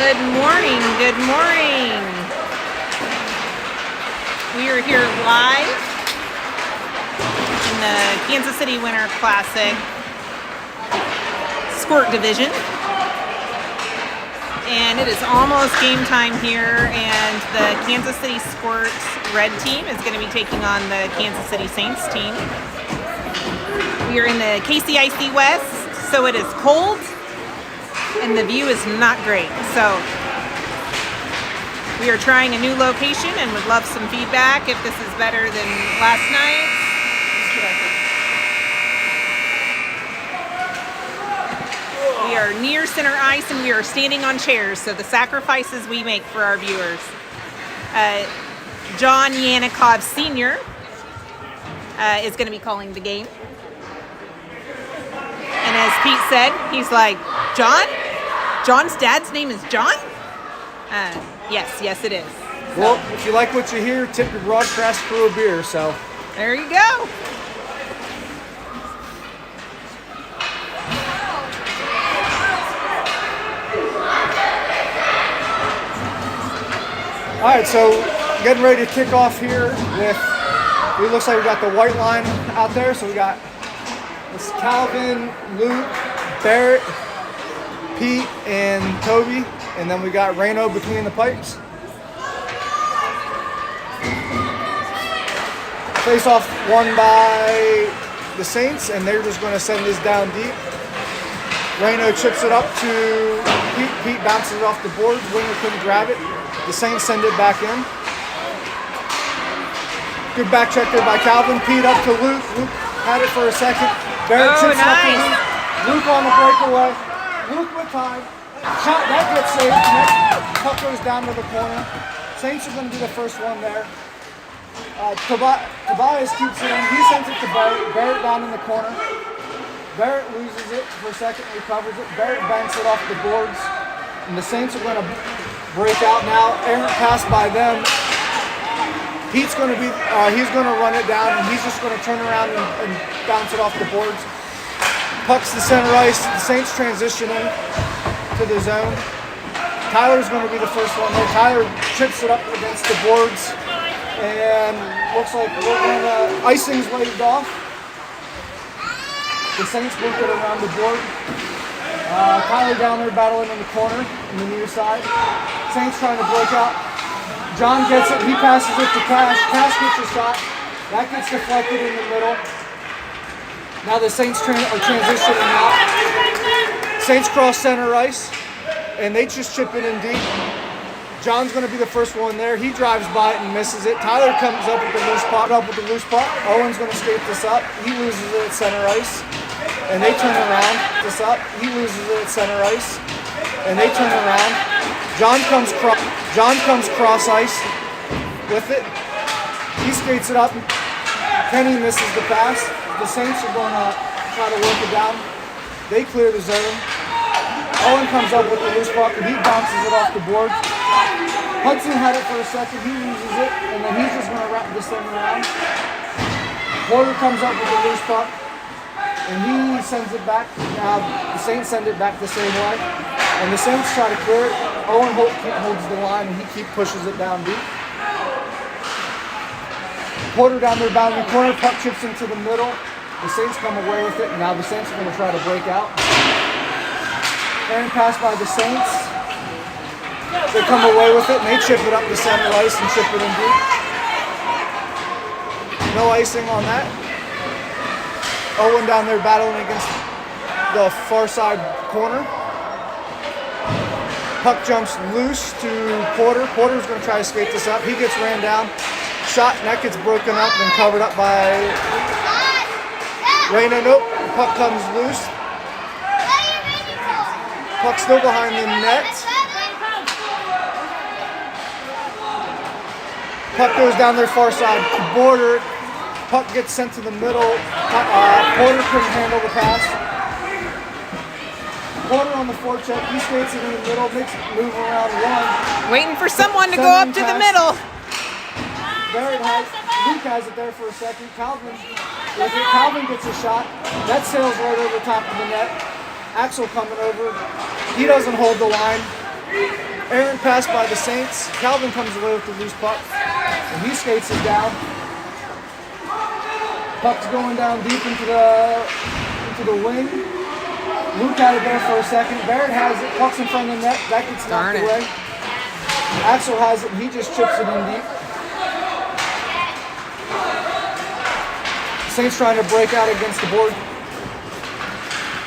Good morning, good morning. We are here live in the Kansas City Winter Classic Squirt Division. And it is almost game time here, and the Kansas City Squirt red team is going to be taking on the Kansas City Saints team. We are in the KCIC West, so it is cold and the view is not great. So we are trying a new location and would love some feedback if this is better than last night. We are near center ice and we are standing on chairs, so the sacrifices we make for our viewers. John Yanikov Sr. Is going to be calling the game. And as Pete said, he's like, John's dad's name is John? Yes, it is. Well, if you like what you hear, tip your broadcast crew a beer, so. There you go. All right, so getting ready to kick off here with, it looks like we got the white line out there. So we got this Calvin, Luke, Barrett, Pete, and Toby. And then we got Reno between the pipes. Face off won by the Saints, and they're just going to send this down deep. Reno chips it up to Pete. Pete bounces it off the boards. Winger couldn't grab it. The Saints send it back in. Good back check there by Calvin. Pete up to Luke. Luke had it for a second. Barrett chips it up to Luke. Luke on the breakaway. Luke with time. Shot, that gets saved. Puck goes down to the corner. Saints are going to be the first one there. Tobias keeps it in. He sends it to Barrett. Barrett down in the corner. Barrett loses it for a second, recovers it. Barrett banks it off the boards. And the Saints are going to break out now. Errant pass by them. Pete's going to be, he's going to run it down, and he's just going to turn around and bounce it off the boards. Puck's the center ice. The Saints transitioning to the zone. Tyler's going to be the first one there. Tyler chips it up against the boards, and looks like we're going to, icing's waved off. The Saints work it around the board. Tyler down there battling in the corner on the near side. Saints trying to break out. John gets it. He passes it to Cash. Cash gets a shot. That gets deflected in the middle. Now the Saints are transitioning out. Saints cross center ice, and they just chip it in deep. John's going to be the first one there. He drives by it and misses it. Tyler comes up with the loose puck. Owen's going to skate this up. He loses it at center ice, and they turn around. This up. He loses it at center ice, and they turn around. John comes cross ice with it. He skates it up. Kenny misses the pass. The Saints are going to try to work it down. They clear the zone. Owen comes up with the loose puck, and he bounces it off the board. Hudson had it for a second. He loses it, and then he's just going to wrap this thing around. Porter comes up with the loose puck, and he sends it back. Now the Saints send it back the same way, and the Saints try to clear it. Owen holds the line, and he pushes it down deep. Porter down there bound in the corner. Puck chips into the middle. The Saints come away with it, and now the Saints are going to try to break out. Aaron pass by the Saints. They come away with it, and they chip it up the center ice and chip it in deep. No icing on that. Owen down there battling against the far side corner. Puck jumps loose to Porter. Porter's going to try to skate this up. He gets ran down. Shot, and that gets broken up and covered up by Reno. Nope, the puck comes loose. Puck still behind the net. Puck goes down their far side border. Puck gets sent to the middle. Porter couldn't handle the pass. Porter on the forecheck. He skates it in the middle, makes it move around one. Waiting for someone to go up to the middle. Luke has it there for a second. Calvin gets a shot. That sails right over the top of the net. Axel coming over. He doesn't hold the line. Errant pass by the Saints. Calvin comes away with the loose puck, and he skates it down. Puck's going down deep into the wing. Luke had it there for a second. Barrett has it. Puck's in front of the net. That gets knocked away. Axel has it. And he just chips it in deep. Saints trying to break out against the board.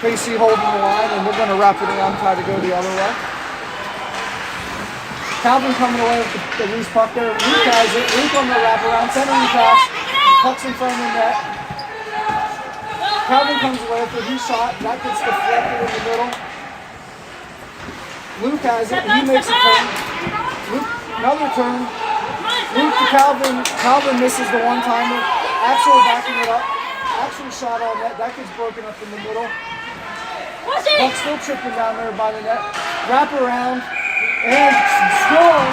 KC holding the line, and we're going to wrap it around, try to go the other way. Calvin coming away with the loose puck there. Luke has it. Luke on the wraparound. Centering pass. Puck's in front of the net. Calvin comes away with it. He shot. That gets deflected in the middle. Luke has it. He makes a turn. Luke, another turn. Luke to Calvin. Calvin misses the one-timer. Axel backing it up. Axel shot on net. That gets broken up in the middle. Puck still tripping down there by the net. Wrap around. And score.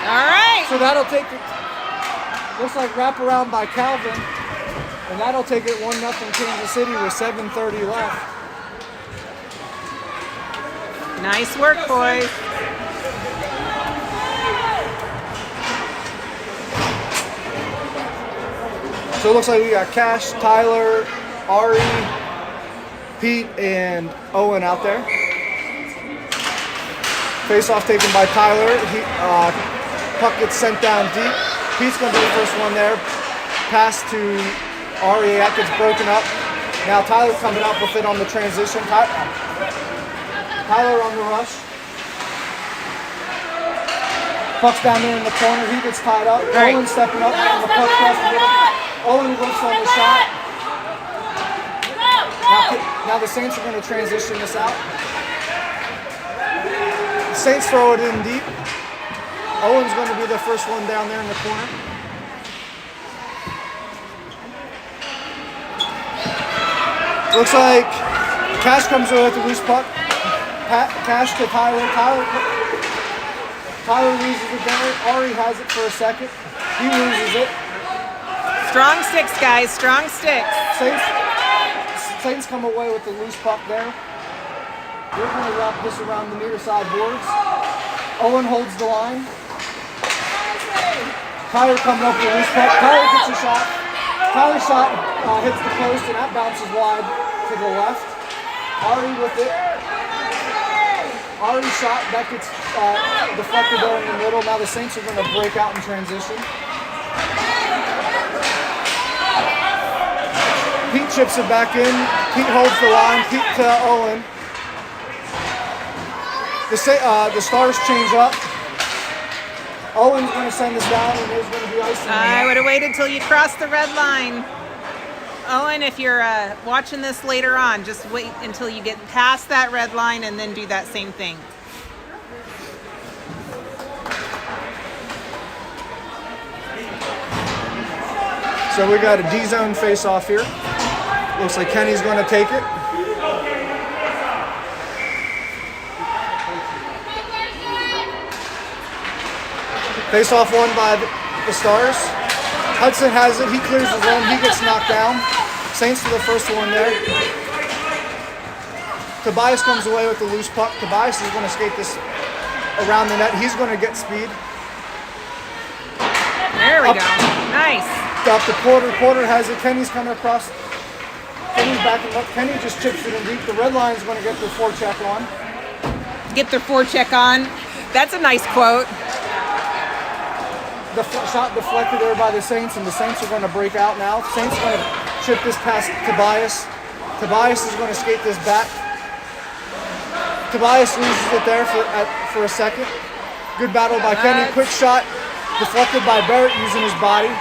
All right. So that'll take it. Looks like wrap around by Calvin. And that'll take it 1-0 Kansas City with 7:30 left. Nice work, boys. So it looks like we got Cash, Tyler, Ari, Pete, and Owen out there. Face-off taken by Tyler. Puck gets sent down deep. Pete's going to be the first one there. Pass to Ari. That gets broken up. Now Tyler coming up with it on the transition. Tyler on the rush. Puck's down there in the corner. He gets tied up. Right. Owen stepping up. And the puck across the middle. Owen looks on the shot. Now the Saints are going to transition this out. The Saints throw it in deep. Owen's going to be the first one down there in the corner. Looks like Cash comes away with the loose puck. Cash to Tyler. Tyler loses it there. Ari has it for a second. He loses it. Strong sticks, guys. Strong sticks. Saints come away with the loose puck there. We're going to wrap this around the near side boards. Owen holds the line. Tyler coming up with a loose puck. Tyler gets a shot. Tyler's shot hits the post, and that bounces wide to the left. Ari with it. Ari's shot, that gets deflected there in the middle. Now the Saints are going to break out in transition. Pete chips it back in. Pete holds the line. Pete to Owen. The Stars change up. Owen's going to send this down, and there's going to be icing. I would have waited till you crossed the red line. Owen, if you're watching this later on, just wait until you get past that red line and then do that same thing. So we got a D-zone face-off here. Looks like Kenny's going to take it. Face-off won by the Stars. Hudson has it. He clears his own. He gets knocked down. Saints to the first one there. Tobias comes away with the loose puck. Tobias is going to skate this around the net. He's going to get speed. There we go. Nice. Up to Porter. Porter has it. Kenny's coming across. Kenny's backing up. Kenny just chips it in deep. The red line's going to get their forecheck on. Get their forecheck on. That's a nice quote. The shot deflected there by the Saints, and the Saints are going to break out now. Saints are going to chip this past Tobias. Tobias is going to skate this back. Tobias loses it there for a second. Good battle by Kenny. Quick shot deflected by Barrett using his body.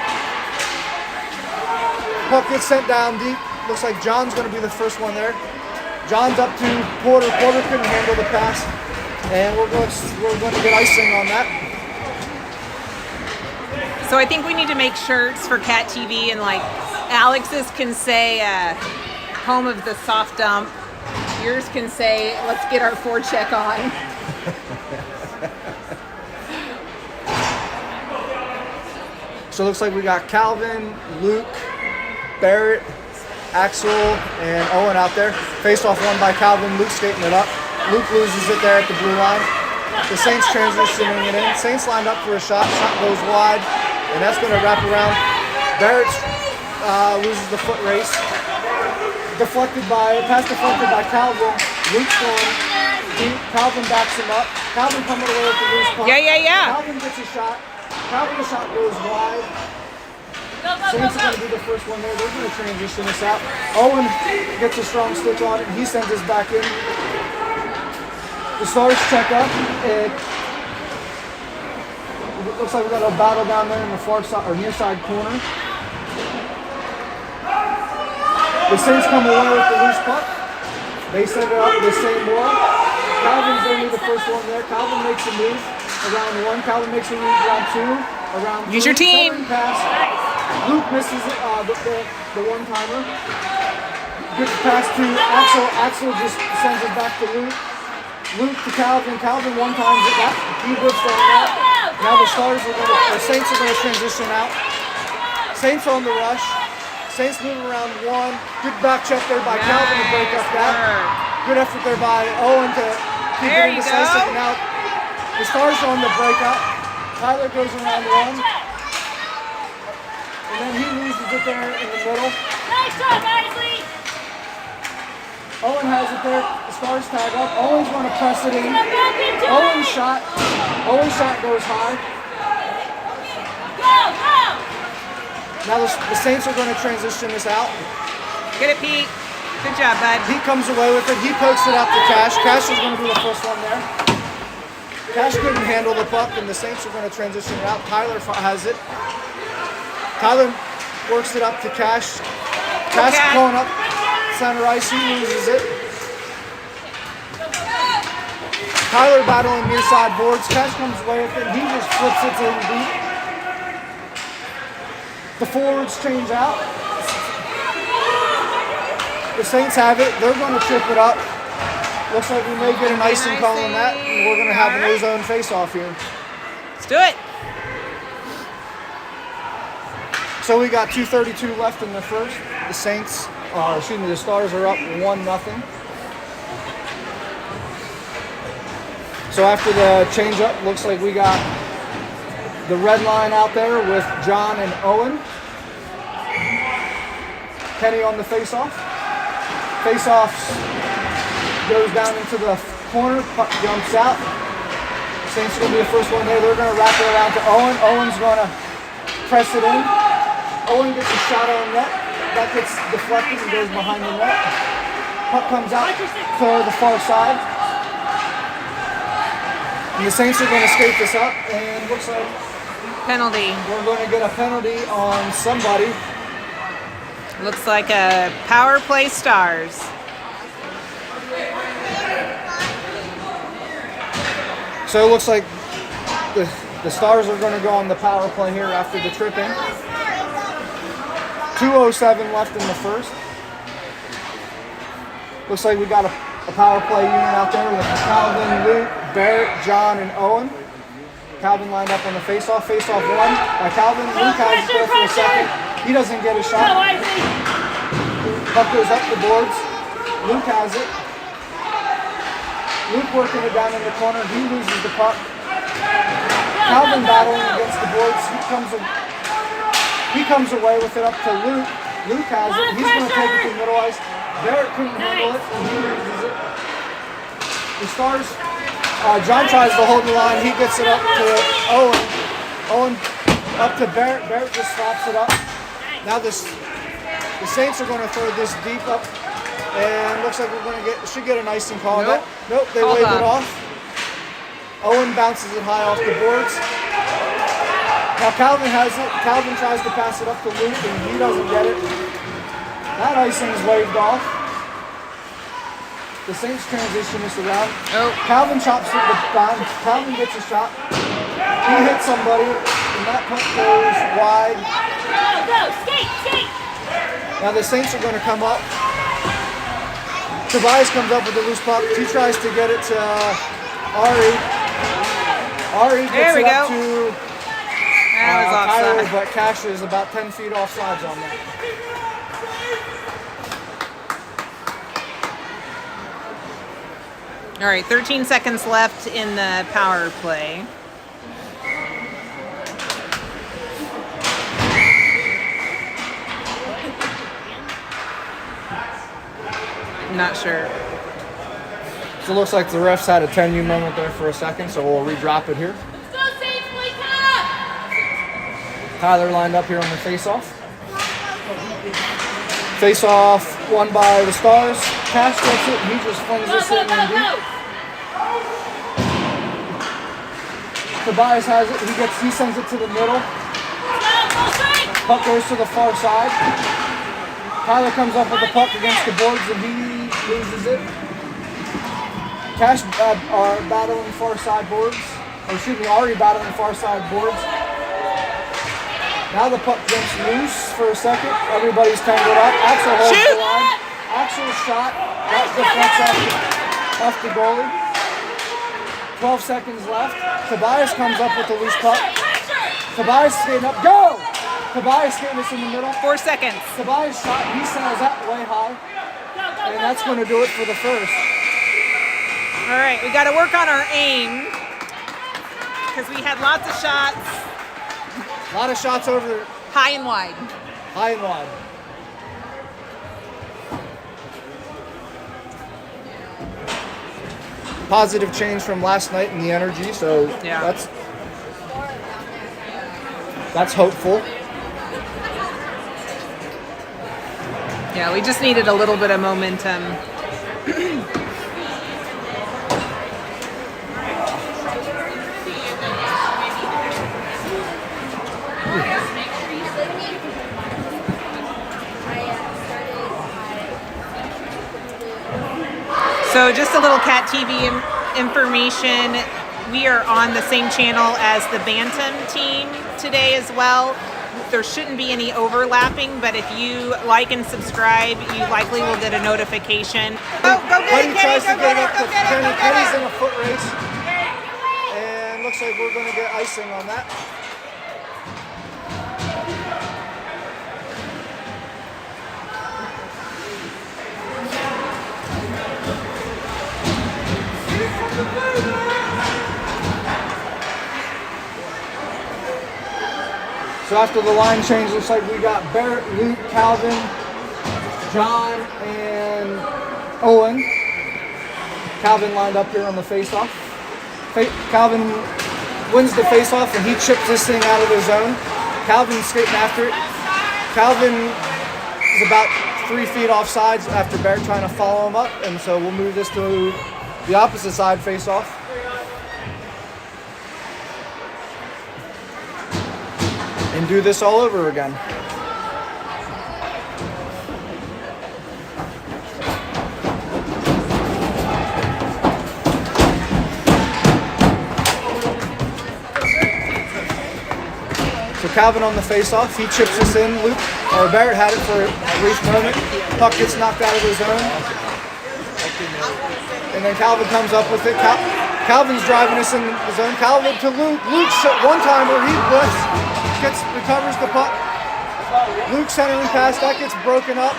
Puck gets sent down deep. Looks like John's going to be the first one there. John's up to Porter. Porter couldn't handle the pass, and we're going to get icing on that. So I think we need to make shirts for Cat TV, and like Alex's can say home of the soft dump. Yours can say let's get our forecheck on. So it looks like we got Calvin, Luke, Barrett, Axel, and Owen out there. Face off won by Calvin. Luke skating it up. Luke loses it there at the blue line. The Saints transitioning it in. Saints lined up for a shot. Shot goes wide, and that's going to wrap around. Barrett loses the foot race. Pass deflected by Calvin. Luke's going deep. Calvin backs him up. Calvin coming away with the loose puck. Yeah. Calvin gets a shot. Calvin's shot goes wide. Saints are going to be the first one there. They're going to transition this out. Owen gets a strong stick on it. He sends us back in. The Stars check up. It looks like we got a battle down there in the far side or near side corner. The Saints come away with the loose puck. They send it up the same wall. Calvin's going to be the first one there. Calvin makes a move around one. Calvin makes a move around two. Around Use three. your team. Pass. Luke misses the one-timer. Good pass to Axel. Axel just sends it back to Luke. Luke to Calvin. Calvin one-times it back. He whips on that. Now the Saints are going to transition out. Saints on the rush. Saints move around one. Good back check there by Calvin to break up that. Good effort there by Owen to keep it indecisive. Now the Stars are on the breakout. Tyler goes around one. And then he loses it there in the middle. Nice shot, Isley! Owen has it there. The Stars tag up. Owen's going to press it in. Owen's shot goes high. Go! Now the Saints are going to transition this out. Get it, Pete. Good job, bud. He comes away with it. He pokes it out to Cash. Cash is going to be the first one there. Cash couldn't handle the puck, and the Saints are going to transition it out. Tyler has it. Tyler works it up to Cash. Cash going up center ice. He loses it. Tyler battling near side boards. Cash comes away with it. He just flips it to the deep. The forwards change out. The Saints have it. They're going to trip it up. Looks like we may get an icing call on that, and we're going to have an ozone face-off here. Let's do it. So we got 2:32 left in the first. The the Stars are up 1-0. So after the change-up, looks like we got the red line out there with John and Owen. Kenny on the face-off. Face-off goes down into the corner, puck jumps out. Saints are going to be the first one there. They're going to wrap it around to Owen. Owen's going to press it in. Owen gets a shot on net. That gets deflected and goes behind the net. Puck comes out to the far side. And the Saints are going to skate this up, and looks like Penalty. we're going to get a penalty on somebody. Looks like a power play Stars. So it looks like the Stars are going to go on the power play here after the tripping. 2:07 left in the first. Looks like we got a power play unit out there with Calvin, Luke, Barrett, John, and Owen. Calvin lined up on the face-off. Face-off one by Calvin. Luke has it there for a second. He doesn't get a shot. Puck goes up the boards. Luke has it. Luke working it down in the corner. He loses the puck. Calvin battling against the boards. He comes away with it up to Luke. Luke has it. He's going to take it to the middle ice. Barrett couldn't handle it, and he loses it. The Stars, John tries to hold the line. He gets it up to Owen. Owen up to Barrett. Barrett just slaps it up. Now the Saints are going to throw this deep up, and looks like should get an icing call. Nope, they wave it off. Owen bounces it high off the boards. Now Calvin has it. Calvin tries to pass it up to Luke, and he doesn't get it. That icing is waved off. The Saints transition this around. Calvin chops it the down. Calvin gets a shot. He hits somebody, and that puck goes wide. Go, skate! Now the Saints are going to come up. Tobias comes up with the loose puck. He tries to get it to Ari. Ari gets it up to Tyler, but Cash is about 10 feet offsides on that. All right, 13 seconds left in the power play. I'm not sure. So it looks like the refs had a 10U moment there for a second, so we'll re-drop it here. Let's go, Saints, play top! Tyler lined up here on the face-off. Face-off won by the Stars. Cash gets it, and he just flings Go, this go, in go, and deep. go! Tobias has it, he sends it to the middle. Go, go, straight! Puck goes to the far side. Tyler comes up with the puck against the boards and he loses it. Cash are battling far side boards. Or excuse me, already battling far side boards. Now the puck jumps loose for a second. Everybody's tangled up. Axel holds Shoot! the line. Axel's shot. That deflects off the goalie. 12 seconds left. Tobias comes up with the loose puck. Tobias skating up. Go! Tobias getting this in the middle. 4 seconds. Tobias shot. He sends that way high. And that's going to do it for the first. All right, we got to work on our aim because we had lots of shots, A lot of shots over there, high and wide. high and wide. Positive change from last night in the energy, so Yeah. that's hopeful. Yeah, we just needed a little bit of momentum. So just a little Cat TV information. We are on the same channel as the Bantam team today as well. There shouldn't be any overlapping, but if you like and subscribe, you likely will get a notification. Go get Buddy it, tries Kenny, to get it up go to get it, Kenny. go get Kenny's it. in a foot race. And looks like we're going to get icing on that. So after the line change, looks like we got Barrett, Luke, Calvin, John, and Owen. Calvin lined up here on the face-off. Calvin wins the face-off and he chips this thing out of the zone. Calvin's skating after it. Calvin is about 3 feet off sides after Barrett trying to follow him up, and so we'll move this to the opposite side face-off. And do this all over again. So Calvin on the face-off, he chips this in. Luke, or Barrett had it for a brief moment. Puck gets knocked out of the zone. And then Calvin comes up with it. Calvin's driving us in the zone. Calvin to Luke. Luke's one-timer, he blitzes. Recovers the puck. Luke centering pass, that gets broken up.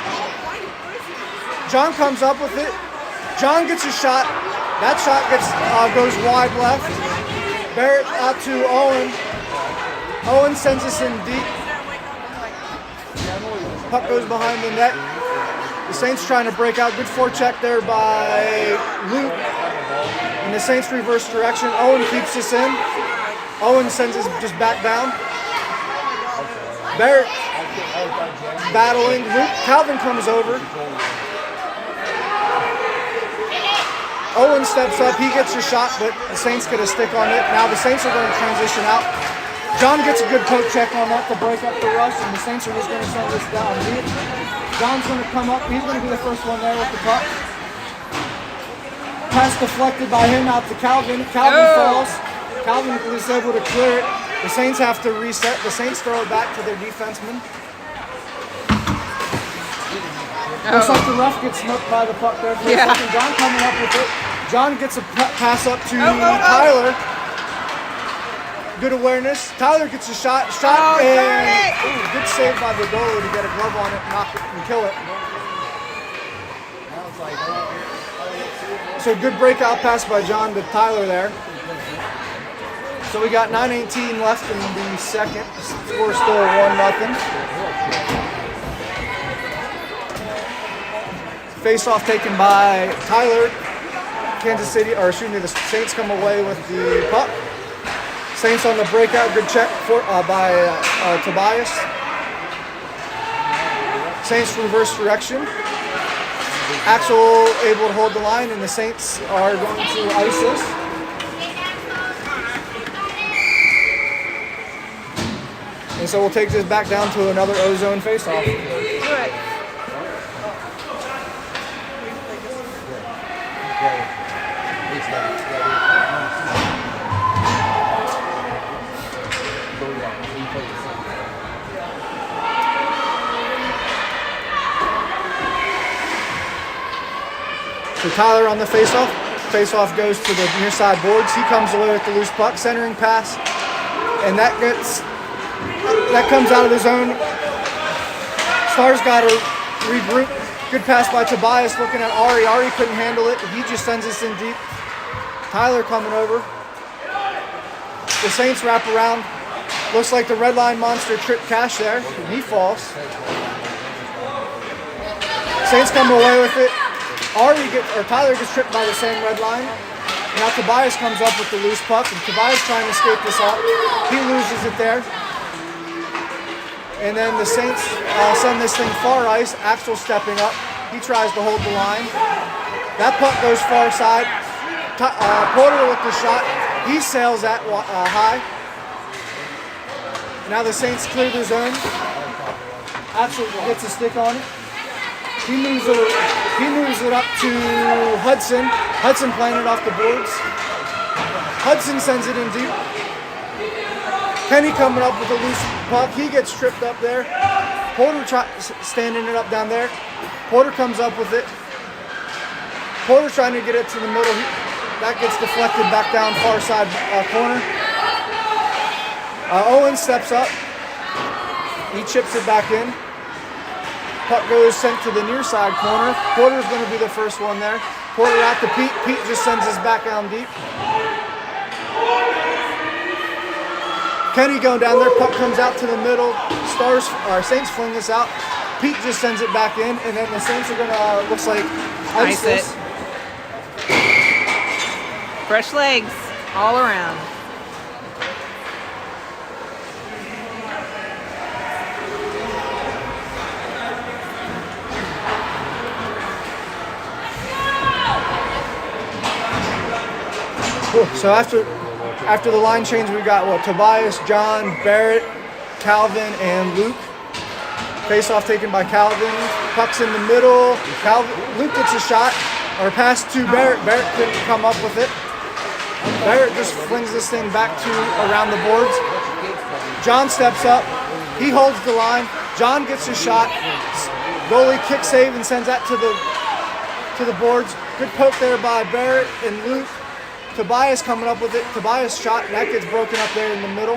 John comes up with it. John gets a shot. That shot goes wide left. Barrett out to Owen. Owen sends us in deep. Puck goes behind the net. The Saints trying to break out. Good forecheck there by Luke. And the Saints reverse direction. Owen keeps us in. Owen sends us just back down. Barrett battling. Luke. Calvin comes over. Owen steps up. He gets a shot, but the Saints get a stick on it. Now the Saints are going to transition out. John gets a good poke check on that to break up the rush, and the Saints are just going to send this down deep. John's going to come up. He's going to be the first one there with the puck. Pass deflected by him out to Calvin. Calvin falls. Calvin is able to clear it. The Saints have to reset. The Saints throw it back to their defenseman. Looks like the ref gets snubbed by the puck there for a second. John coming up with it. John gets a pass up to Tyler. Good awareness. Tyler gets a shot. And good save by the goalie to get a glove on it, knock it, and kill it. So good breakout pass by John to Tyler there. So we got 9:18 left in the second. Score still 1-0. Face off taken by Tyler. Kansas City, or excuse me, the Saints come away with the puck. Saints on the breakout, good check by Tobias. Saints reverse direction. Axel able to hold the line, and the Saints are going to ice this. And so we'll take this back down to another O-zone face-off. Do it. So Tyler on the face-off. Face-off goes to the near side boards. He comes away with the loose puck, centering pass, and that comes out of the zone. Stars got to regroup. Good pass by Tobias, looking at Ari. Ari couldn't handle it. He just sends us in deep. Tyler coming over. The Saints wrap around. Looks like the red line monster tripped Cash there. And he falls. Saints come away with it. Tyler gets tripped by the same red line. Now Tobias comes up with the loose puck, and Tobias trying to escape this up. He loses it there. And then the Saints send this thing far ice. Axel stepping up. He tries to hold the line. That puck goes far side. Porter with the shot. He sails that high. Now the Saints clear the zone. Axel gets a stick on it. He moves it up to Hudson. Hudson playing it off the boards. Hudson sends it in deep. Kenny coming up with a loose puck. He gets tripped up there. Porter standing it up down there. Porter comes up with it. Porter trying to get it to the middle. That gets deflected back down far side corner. Owen steps up. He chips it back in. Puck goes sent to the near side corner. Porter's going to be the first one there. Porter out to Pete. Pete just sends us back down deep. Kenny going down there. Puck comes out to the middle. Saints fling this out. Pete just sends it back in, and then the Saints are going to, looks like, ice it. this. Fresh legs all around. So after the line change, we got Tobias, John, Barrett, Calvin, and Luke. Face off taken by Calvin. Puck's in the middle. Luke gets a shot or pass to Barrett. Barrett couldn't come up with it. Barrett just flings this thing back to around the boards. John steps up. He holds the line. John gets a shot. Goalie kick save and sends that to the boards. Good poke there by Barrett and Luke. Tobias coming up with it. Tobias shot, and that gets broken up there in the middle.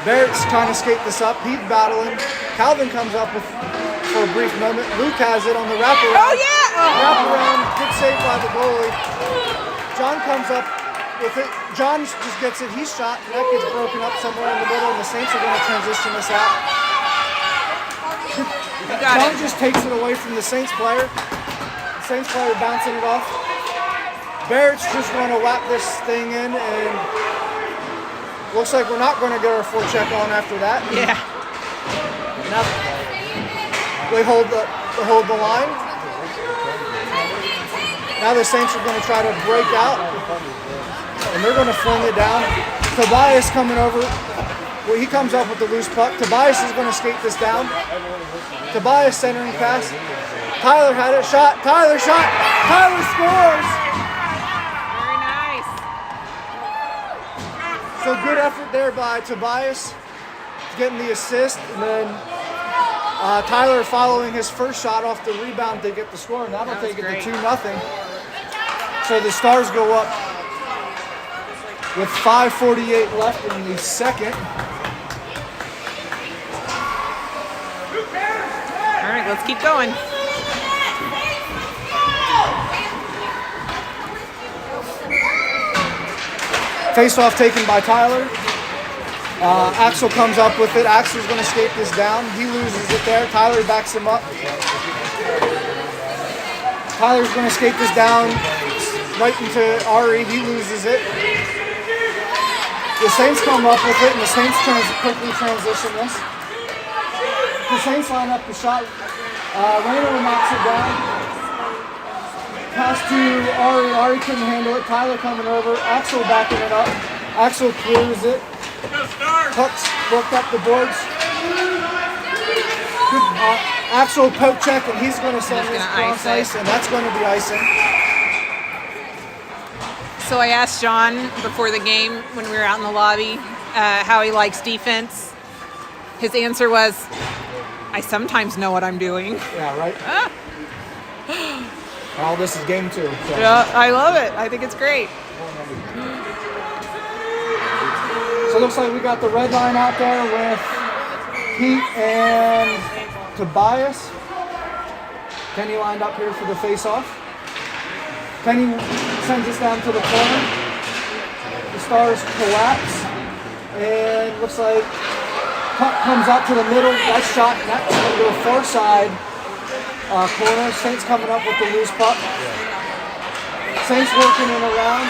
Barrett's trying to skate this up. He's battling. Calvin comes up for a brief moment. Luke has it on the wraparound. Oh, yeah! Oh. Wraparound, good save by the goalie. John comes up with it. John just gets it. He's shot, and that gets broken up somewhere in the middle, and the Saints are going to transition this out. John just takes it away from the Saints player. The Saints player bouncing it off. Barrett's just going to whap this thing in, and looks like we're not going to get our forecheck on after that. Yeah. Now they hold the line. Now the Saints are going to try to break out, and they're going to fling it down. Tobias coming over. Well, he comes up with the loose puck. Tobias is going to skate this down. Tobias centering pass. Tyler had it. Shot. Tyler shot. Tyler scores. So good effort there by Tobias, getting the assist, and then Tyler following his first shot off the rebound to get the score, and that'll take it to 2-0. So the Stars go up with 5:48 left in the second. All right, let's keep going. Face off taken by Tyler. Axel comes up with it. Axel's going to skate this down. He loses it there. Tyler backs him up. Tyler's going to skate this down right into Ari. He loses it. The Saints come up with it, and the Saints quickly transition this. The Saints line up the shot. Reno knocks it down. Pass to Ari. Ari couldn't handle it. Tyler coming over. Axel backing it up. Axel clears it. Pucks worked up the boards. Axel poke check, and he's going to send this cross ice, and that's going to be icing. So I asked John before the game when we were out in the lobby how he likes defense. His answer was, I sometimes know what I'm doing. Yeah, right? Well, this is game 2. So. Yeah, I love it. I think it's great. So it looks like we got the red line out there with Pete and Tobias. Kenny lined up here for the face-off. Kenny sends us down to the corner. The Stars collapse. And looks like puck comes out to the middle. That shot, that's going to go far side corner. Saints coming up with the loose puck. Saints working in around.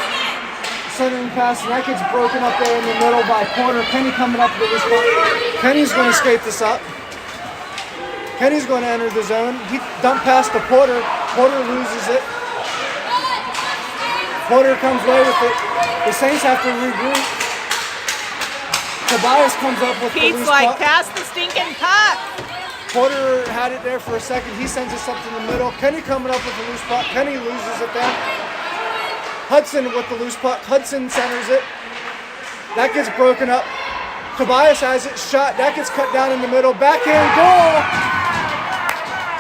Centering pass, and that gets broken up there in the middle by Porter. Kenny coming up with the loose puck. Kenny's going to skate this up. Kenny's going to enter the zone. He dumped past to Porter. Porter loses it. Porter comes away with it. The Saints have to regroup. Tobias comes up with the loose Pete's like, puck. pass the stinking puck. Porter had it there for a second. He sends us up to the middle. Kenny coming up with the loose puck. Kenny loses it there. Hudson with the loose puck. Hudson centers it. That gets broken up. Tobias has it. Shot. That gets cut down in the middle. Backhand goal.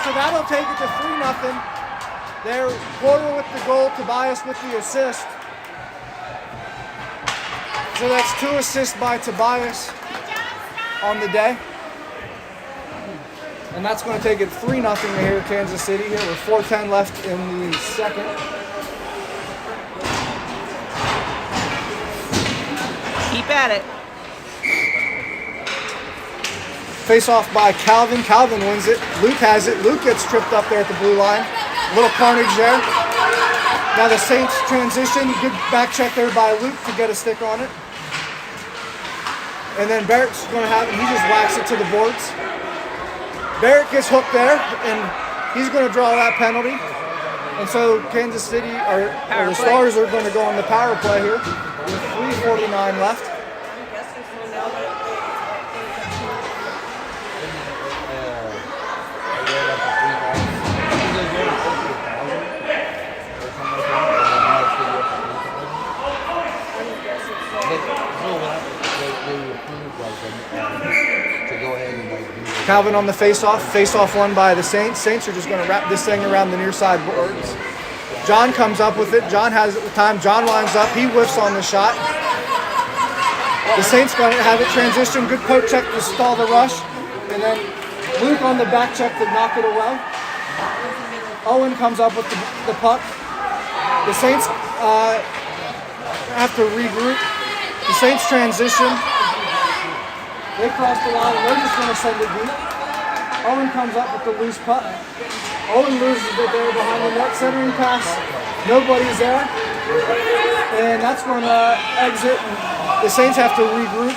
So that'll take it to 3-0. There, Porter with the goal. Tobias with the assist. So that's 2 assists by Tobias on the day. And that's going to take it 3-0 here in Kansas City. Here with 4:10 left in the second. Keep at it. Face off by Calvin. Calvin wins it. Luke has it. Luke gets tripped up there at the blue line. Little carnage there. Now the Saints transition. Good back check there by Luke to get a stick on it. And then Barrett's going to have it. He just whacks it to the boards. Barrett gets hooked there, and he's going to draw that penalty. And so Kansas City, or the Stars are going to go on the power play here with 3:49 left. Calvin on the face-off. Face-off won by the Saints. Saints are just going to wrap this thing around the near side boards. John comes up with it. John has it with time. John lines up. He whiffs on the shot. The Saints going to have it transition. Good poke check to stall the rush. And then Luke on the back check to knock it away. Owen comes up with the puck. The Saints have to regroup. The Saints transition. They cross the line, and they're just going to send it deep. Owen comes up with the loose puck. Owen loses it there behind the net. Centering pass, nobody's there. And that's going to exit. The Saints have to regroup.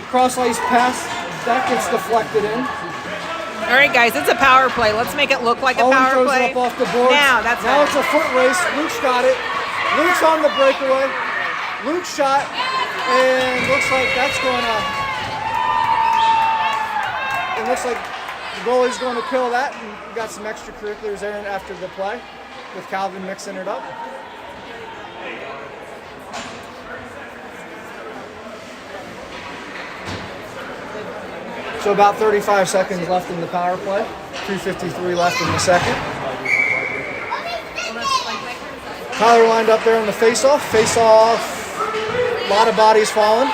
Cross ice pass, that gets deflected in. All right, guys, it's a power play. Let's make it look like a Owen power throws play. it up off the boards. Now it's a foot race. Luke's got it. Luke's on the breakaway. Luke's shot. And looks like that's going to. It looks like the goalie's going to kill that. And we got some extracurriculars there after the play with Calvin mixing it up. So about 35 seconds left in the power play. 2:53 left in the second. Tyler lined up there on the face-off. Face-off. A lot of bodies falling.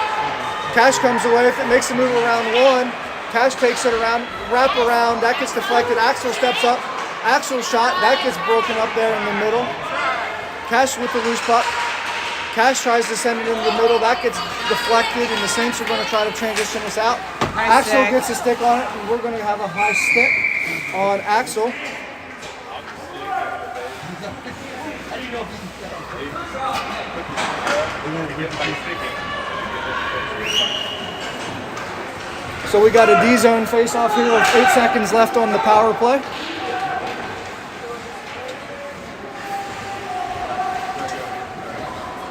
Cash comes away with it, makes the move around one. Cash takes it around, wrap around, that gets deflected. Axel steps up. Axel shot, that gets broken up there in the middle. Cash with the loose puck. Cash tries to send it in the middle. That gets deflected, and the Saints are going to try to transition this out. Nice Axel stick. gets a stick on it, and we're going to have a high stick on Axel. So we got a D-zone face-off here with 8 seconds left on the power play.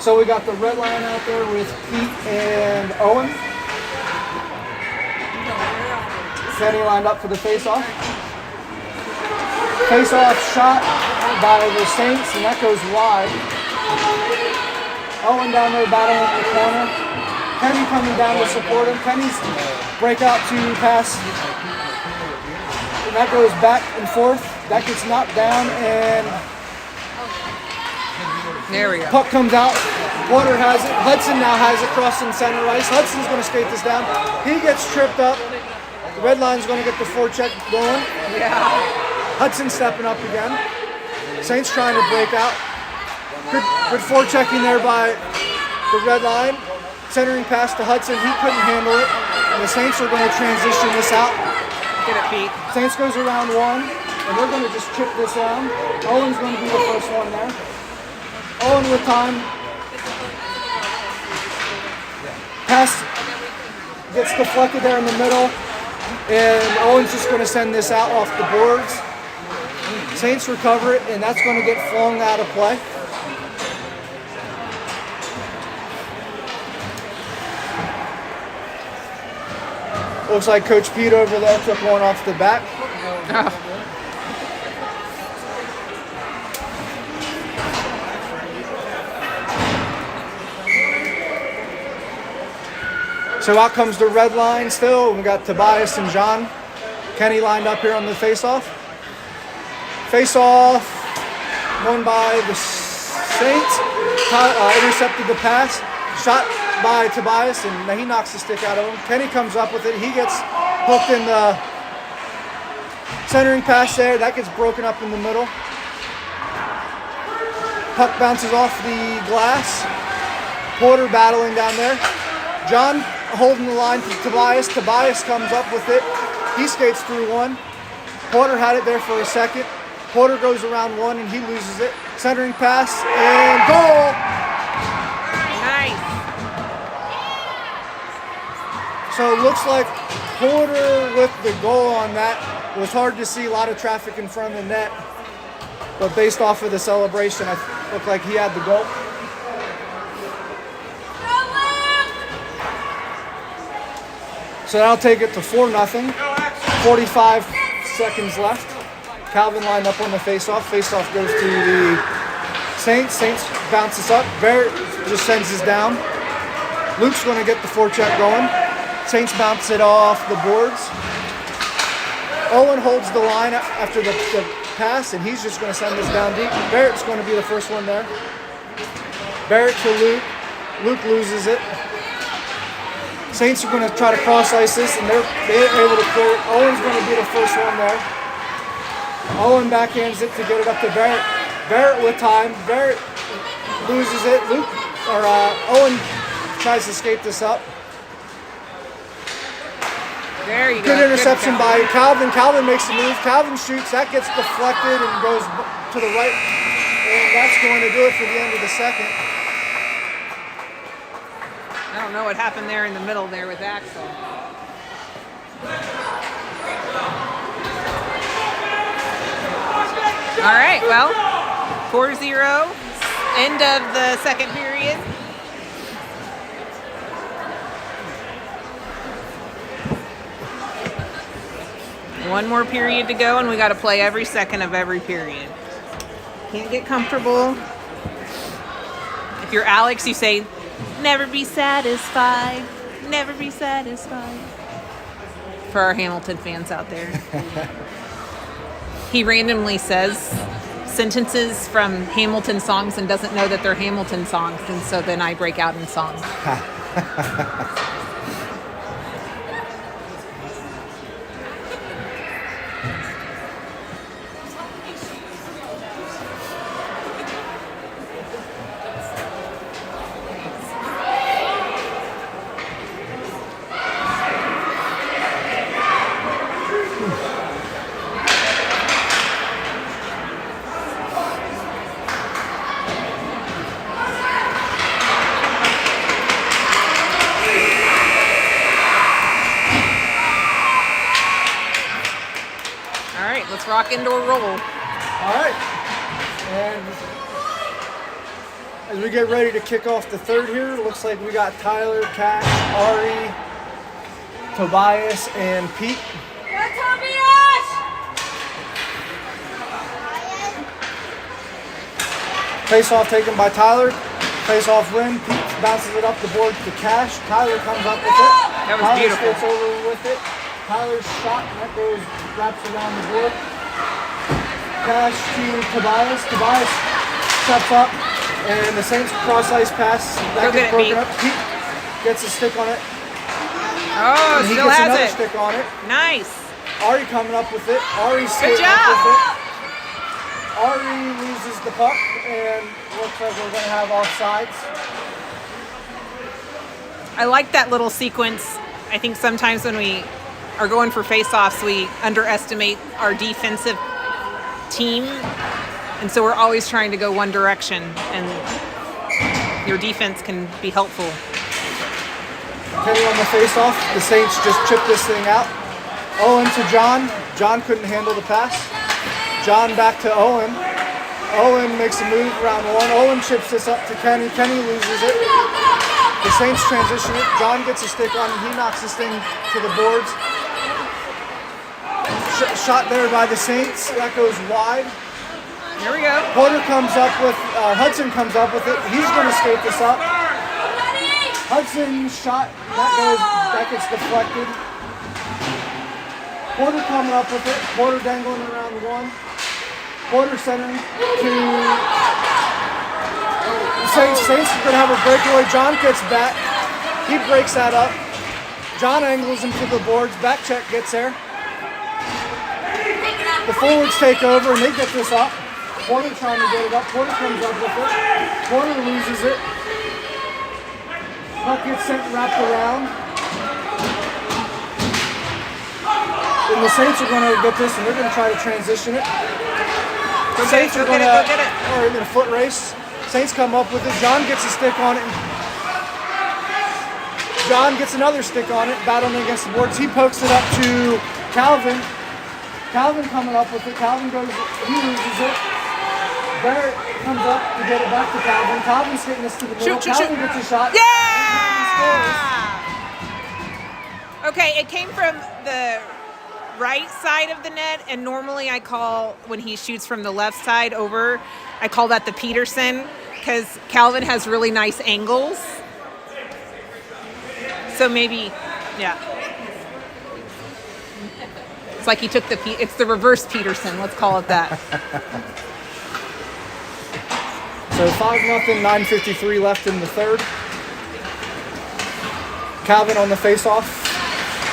So we got the red line out there with Pete and Owen. Kenny lined up for the face-off. Face-off shot by the Saints, and that goes wide. Owen down there battling in the corner. Kenny coming down to support him. Kenny's breakout to pass. And that goes back and forth. That gets knocked down, and There we go. puck comes out. Water has it. Hudson now has it crossing center ice. Hudson's going to skate this down. He gets tripped up. The red line's going to get the forecheck going. Yeah. Hudson stepping up again. Saints trying to break out. Good forechecking there by the red line. Centering pass to Hudson. He couldn't handle it. And the Saints are going to transition this out. Get it, Pete. Saints goes around one, and they're going to just chip this down. Owen's going to be the first one there. Owen with time. Pass gets deflected there in the middle, and Owen's just going to send this out off the boards. Saints recover it, and that's going to get flung out of play. Looks like Coach Pete over there took one off the bat. So out comes the red line still. We got Tobias and John. Kenny lined up here on the face-off. Face-off won by the Saints. Intercepted the pass. Shot by Tobias, and he knocks the stick out of him. Kenny comes up with it. He gets hooked in the centering pass there. That gets broken up in the middle. Puck bounces off the glass. Porter battling down there. John holding the line to Tobias. Tobias comes up with it. He skates through one. Porter had it there for a second. Porter goes around one, and he loses it. Centering pass, and goal! Nice. So it looks like Porter with the goal on that. It was hard to see, a lot of traffic in front of the net. But based off of the celebration, it looked like he had the goal. So that'll take it to 4-0. 45 seconds left. Calvin lined up on the face-off. Face-off goes to the Saints. Saints bounces up. Barrett just sends this down. Luke's going to get the forecheck going. Saints bounce it off the boards. Owen holds the line after the pass, and he's just going to send this down deep. Barrett's going to be the first one there. Barrett to Luke. Luke loses it. Saints are going to try to cross ice this, and they're able to clear it. Owen's going to be the first one there. Owen backhands it to get it up to Barrett. Barrett with time. Barrett loses it. Owen tries to skate this up. There you go. Good interception by Calvin. Calvin makes the move. Calvin shoots. That gets deflected and goes to the right. And that's going to do it for the end of the second. I don't know what happened there in the middle there with Axel. All right, well, 4-0, end of the second period. One more period to go, and we got to play every second of every period. Can't get comfortable. If you're Alex, you say, never be satisfied, never be satisfied. For our Hamilton fans out there. He randomly says sentences from Hamilton songs and doesn't know that they're Hamilton songs, and so then I break out in song. rock and or roll. All right. And as we get ready to kick off the third here, it looks like we got Tyler, Cash, Ari, Tobias, and Pete. Yeah, Tobias! Face off taken by Tyler. Face off win. Pete bounces it up the board to Cash. Tyler comes up with it. That was Tyler beautiful. skates over with it. Tyler's shot, and that goes, wraps around the board. Cash to Tobias. Tobias steps up, and the Saints cross ice pass. That Go get gets it, broken Pete. up. Pete gets a stick on it. Oh, And he still gets has another it. stick on it. Nice. Ari coming up with it. Ari's skating job. up with it. Ari loses the puck, and looks like we're going to have offsides. I like that little sequence. I think sometimes when we are going for face-offs, we underestimate our defensive team, and so we're always trying to go one direction, and your defense can be helpful. Kenny on the face-off. The Saints just chipped this thing out. Owen to John. John couldn't handle the pass. John back to Owen. Owen makes a move around one. Owen chips this up to Kenny. Kenny loses it. The Saints transition it. John gets a stick on it. He knocks this thing to the boards. Shot there by the Saints. That goes wide. Here we go. Porter comes up with, Hudson comes up with it. He's going to skate this up. Hudson's shot, that gets deflected. Porter coming up with it. Porter dangling around one. Porter centering to Saints. Saints are going to have a breakaway. John gets back. He breaks that up. John angles him to the boards. Back check gets there. The forwards take over and they get this up. Porter trying to get it up. Porter comes up with it. Porter loses it. Puck gets sent wrapped around. And the Saints are going to get this and they're going to try to transition it. Go Saints get are it, going go get it. Or in a foot race. Saints come up with it. John gets a stick on it. John gets another stick on it, battling against the boards. He pokes it up to Calvin. Calvin coming up with it. Calvin goes, he loses it. Barrett comes up to get it back to Calvin. Calvin's hitting this to the middle. Shoot. Calvin gets a shot. Yeah! Okay, it came from the right side of the net, and normally I call, when he shoots from the left side over, I call that the Peterson, because Calvin has really nice angles. So maybe, yeah. It's like he took it's the reverse Peterson, let's call it that. So 5-0, 9:53 left in the third. Calvin on the face-off.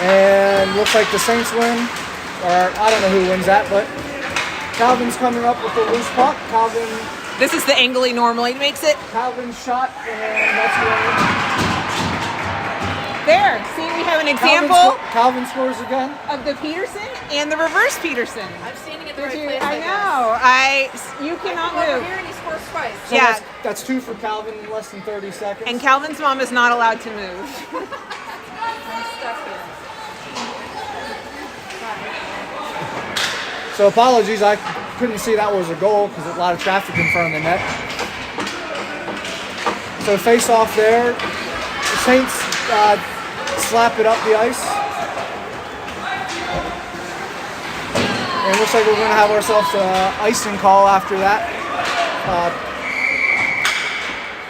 And looks like the Saints win. Or I don't know who wins that, but Calvin's coming up with the loose puck. This is the angle he normally makes it. Calvin's shot, and that's one. There, see, we have an example Calvin scores again. of the Peterson and the reverse Peterson. I'm standing at the Did right you? place. I guess. know. You cannot Over move. here and he scores twice. So Yeah. that's two for Calvin in less than 30 seconds. And Calvin's mom is not allowed to move. I'm stuck here. So apologies, I couldn't see that was a goal because there's a lot of traffic in front of the net. So face off there. The Saints slap it up the ice. And it looks like we're going to have ourselves an icing call after that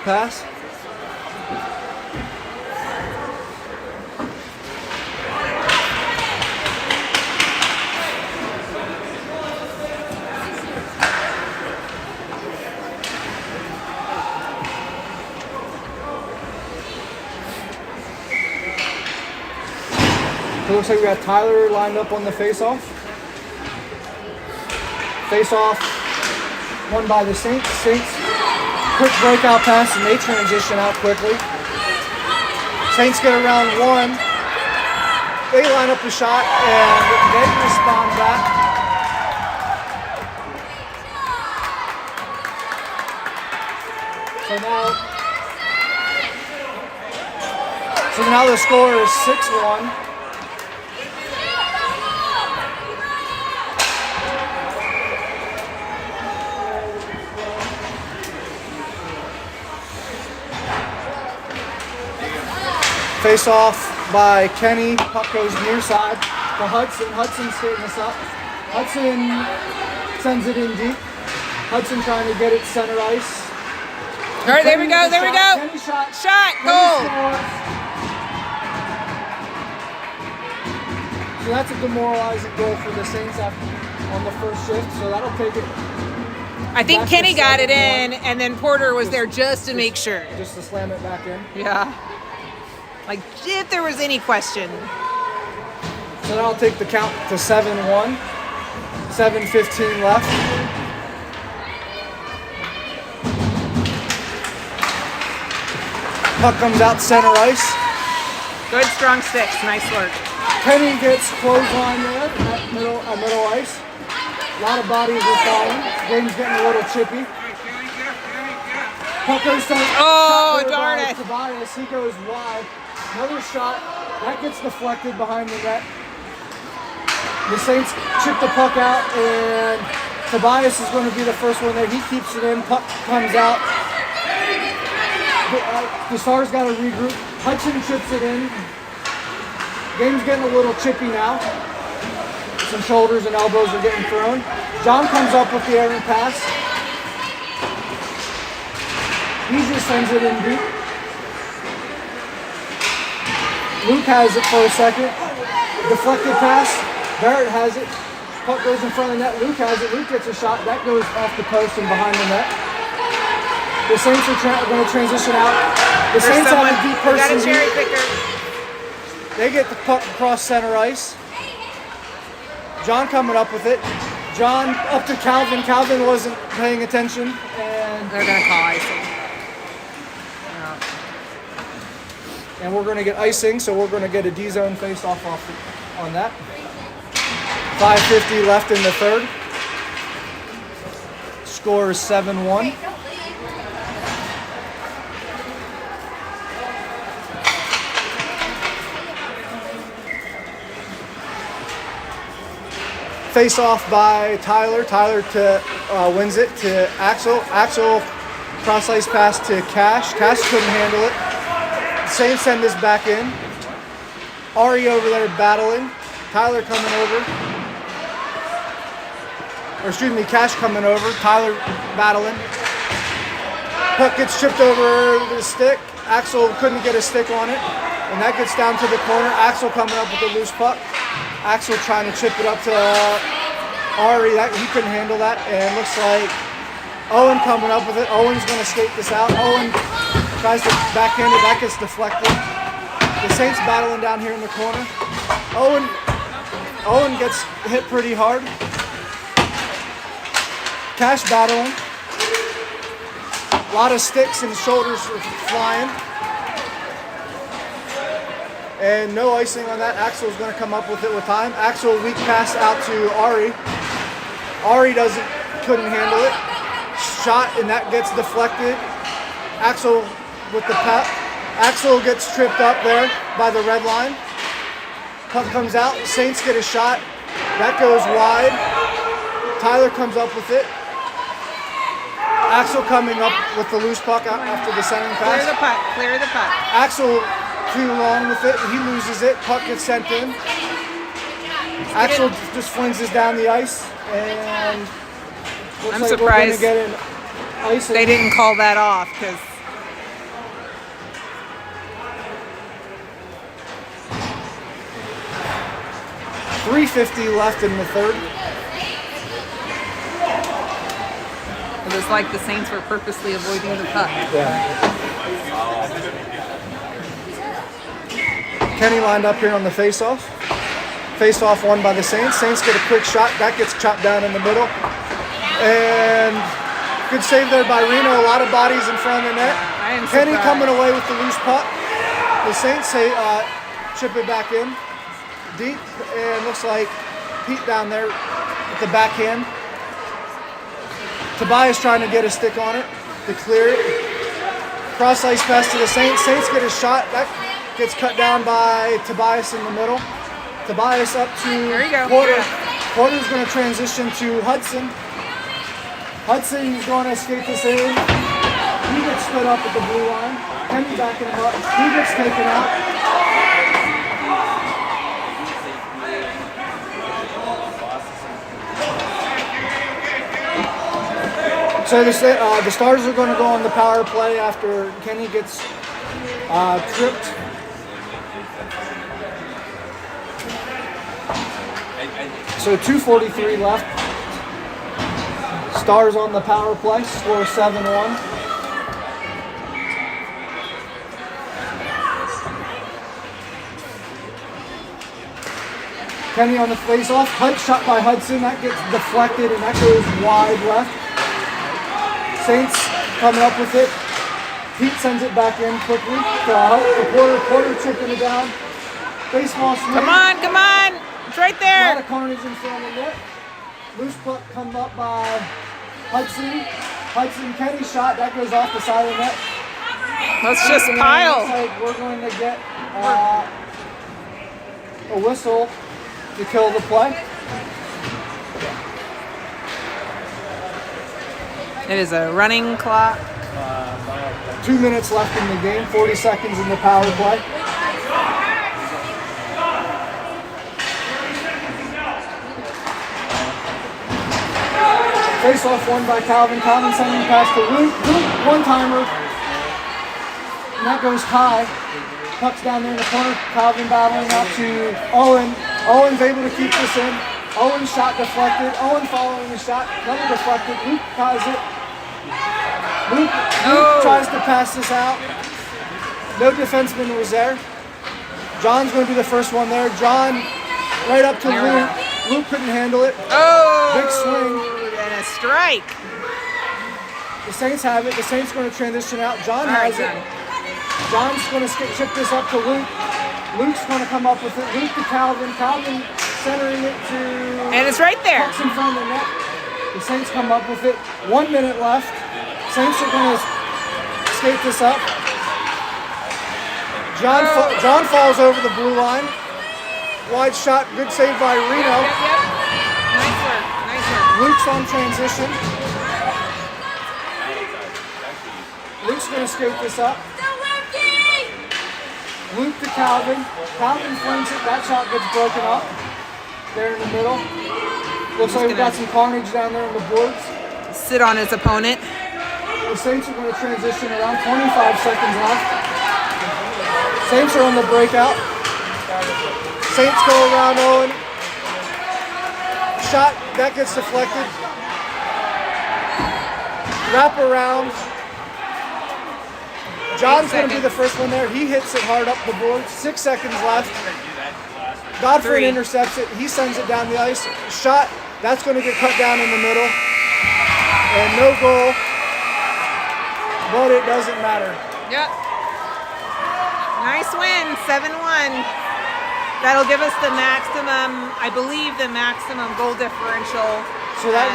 pass. So it looks like we got Tyler lined up on the face-off. Face-off won by the Saints. Saints, quick breakout pass, and they transition out quickly. Saints get around one. They line up the shot, and they respond back. So now the score is 6-1. Face off by Kenny. Puck goes near side to Hudson. Hudson's skating this up. Hudson sends it in deep. Hudson trying to get it center ice. All right, there we go, there we go. Kenny shot. Shot, Kenny goal. scores. So that's a demoralizing goal for the Saints on the first shift. So that'll take it. I think That's Kenny the got it second in, and then Porter was there just to make sure. Just to slam it back in. Yeah. Like, if there was any question. So that'll take the count to 7-1. 7:15 left. Puck comes out center ice. Good strong sticks. Nice work. Kenny gets clothesline there at middle ice. A lot of bodies are falling. Game's getting a little chippy. Puck goes to Oh, shot darn by it. Tobias. He goes wide. Another shot. That gets deflected behind the net. The Saints chip the puck out, and Tobias is going to be the first one there. He keeps it in. Puck comes out. The Stars got to regroup. Hudson chips it in. Game's getting a little chippy now. Some shoulders and elbows are getting thrown. John comes up with the errant pass. He just sends it in deep. Luke has it for a second. Deflected pass. Barrett has it. Puck goes in front of the net. Luke has it. Luke gets a shot. That goes off the post and behind the net. The Saints are going to transition out. The Saints have a deep We got person. a cherry picker. They get the puck across center ice. John coming up with it. John up to Calvin. Calvin wasn't paying attention, and They're going to call icing. we're going to get icing, so we're going to get a D-zone face-off on that. 5:50 left in the third. Score is 7-1. Face off by Tyler. Tyler wins it to Axel. Axel cross ice pass to Cash. Cash couldn't handle it. Saints send this back in. Ari over there battling. Tyler coming over. Or excuse me, Cash coming over. Tyler battling. Puck gets chipped over the stick. Axel couldn't get a stick on it. And that gets down to the corner. Axel coming up with a loose puck. Axel trying to chip it up to Ari. He couldn't handle that. And looks like Owen coming up with it. Owen's going to skate this out. Owen tries to backhand it. That gets deflected. The Saints battling down here in the corner. Owen gets hit pretty hard. Cash battling. A lot of sticks and shoulders are flying. And no icing on that. Axel's going to come up with it with time. Axel weak pass out to Ari. Ari couldn't handle it. Shot, and that gets deflected. Axel with the puck. Axel gets tripped up there by the red line. Puck comes out. Saints get a shot. That goes wide. Tyler comes up with it. Axel coming up with the loose puck after the centering pass. Clear the puck. Clear the puck. Axel too long with it. He loses it. Puck gets sent in. Axel just flings this down the ice, and looks I'm like surprised we're going to get an icing. they didn't call that off because 3:50 left in the third. it was like the Saints were purposely avoiding the puck. Kenny lined up here on the face-off. Face-off won by the Saints. Saints get a quick shot. That gets chopped down in the middle. And good save there by Reno. A lot of bodies in front of the net. Kenny coming away with the loose puck. The Saints chip it back in deep. And looks like Pete down there with the backhand. Tobias trying to get a stick on it to clear it. Cross ice pass to the Saints. Saints get a shot. That gets cut down by Tobias in the middle. Tobias up to Porter. Porter's going to transition to Hudson. Hudson's going to skate this in. He gets stood up at the blue line. Kenny backing him up. He gets taken out. So the Stars are going to go on the power play after Kenny gets tripped. So 2:43 left. Stars on the power play, score 7-1. Kenny on the face-off, shot by Hudson, that gets deflected and that goes wide left. Saints coming up with it. Pete sends it back in quickly to help the Porter chipping it down. Baseball swing. Come on, come on. It's right A lot there. of carnage in front of the net. Loose puck comes up by Hudson. Kenny shot, that goes off the side of the net. Let's just And pile. looks like we're going to get a whistle to kill the play. It is a running clock. 2 minutes left in the game, 40 seconds in the power play. Face off won by Calvin. Calvin sending pass to Luke. Luke, one-timer. And that goes high. Puck's down there in the corner. Calvin battling out to Owen. Owen's able to keep this in. Owen's shot deflected. Owen following the shot. Another deflected. Luke has it. Luke tries to pass this out. No defenseman was there. John's going to be the first one there. John right up to Luke. Luke couldn't handle it. Oh! Big swing. And a strike. The Saints have it. The Saints going to transition out. John All right, has it. John. John's going to chip this up to Luke. Luke's going to come up with it. Luke to Calvin. Calvin centering it to... And it's right there. Puck's in front of the net. The Saints come up with it. 1 minute left. Saints are going to skate this up. John falls over the blue line. Wide shot. Good save by Reno. Yep. Nice work. Nice work. Luke's on transition. Luke's going to skate this up. Luke to Calvin. Calvin flings it. That shot gets broken up. There in the middle. Looks like we've got some carnage down there on the boards. Sit on his opponent. The Saints are going to transition around 25 seconds left. Saints are on the breakout. Saints go around Owen. Shot, that gets deflected. Wrap around. John's going to be the first one there. He hits it hard up the board. 6 seconds left. Godfrey intercepts it. He sends it down the ice. Shot, that's going to get cut down in the middle. And no goal. But it doesn't matter. Yep. Nice win, 7-1. That'll give us the maximum, I believe, the maximum goal differential. So that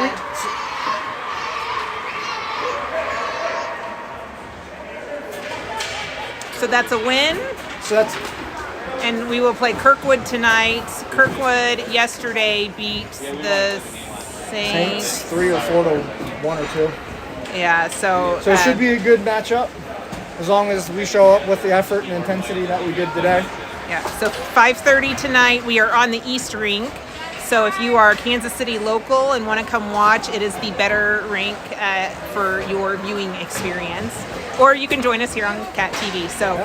So that's a win. So that's And we will play Kirkwood tonight. Kirkwood yesterday beat the Saints. Saints 3 or 4 to 1 or 2. Yeah, so So it should be a good matchup as long as we show up with the effort and intensity that we did today. yeah. So 5:30 tonight. We are on the East Rink. So if you are Kansas City local and want to come watch, it is the better rink for your viewing experience. Or you can join us here on Cat TV. So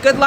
good luck.